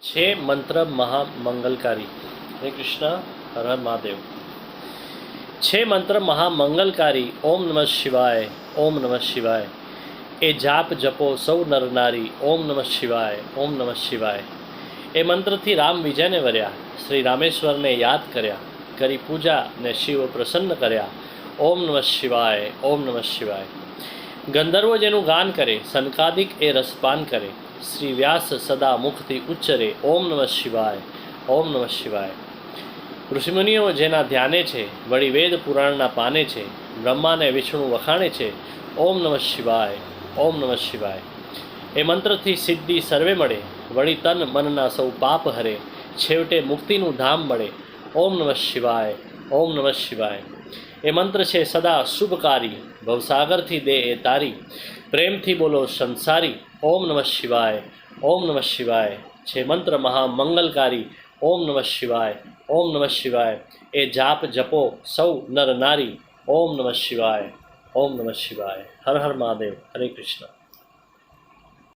છે મંત્ર મહામંગલકારી. હરે કૃષ્ણ. હર હર મહાદેવ. છે મંત્ર મહામંગલકારી. ઓમ નમઃ શિવાય. ઓમ નમઃ શિવાય. એ જાપ જપો સૌ નર નારી. ઓમ નમઃ શિવાય. ઓમ નમઃ શિવાય. એ મંત્રથી રામ વિજયને વર્યા. શ્રી રામેશ્વરને યાદ કર્યા. કરી પૂજા ને શિવ પ્રસન્ન કર્યા. ઓમ નમઃ શિવાય. ઓમ નમઃ શિવાય. ગંધર્વો જેનું ગાન કરે, સનકાદિક એ રસપાન કરે. શ્રી વ્યાસ સદા મુખથી ઉચ્ચરે. ઓમ નમઃ શિવાય. ઓમ નમઃ શિવાય. ઋષિમુનિઓ જેના ધ્યાને છે, વળી વેદ પુરાણના પાને છે, બ્રહ્માને વિષ્ણુ વખાણે છે. ઓમ નમઃ શિવાય. ઓમ નમઃ શિવાય. એ મંત્રથી સિદ્ધિ સર્વે મળે, વળી તન મનના સૌ પાપ હરે. છેવટે મુક્તિનું ધામ મળે. ઓમ નમઃ શિવાય. ઓમ નમઃ શિવાય. એ મંત્ર છે સદા શુભકારી, ભવસાગરથી દે એ તારી. પ્રેમથી બોલો સંસારી. ઓમ નમઃ શિવાય. ઓમ નમઃ શિવાય. છે મંત્ર મહામંગલકારી. ઓમ નમઃ શિવાય. ઓમ નમઃ શિવાય. એ જાપ જપો સૌ નર નારી. ઓમ નમઃ શિવાય. ઓમ નમઃ શિવાય. હર હર મહાદેવ. હરે કૃષ્ણ.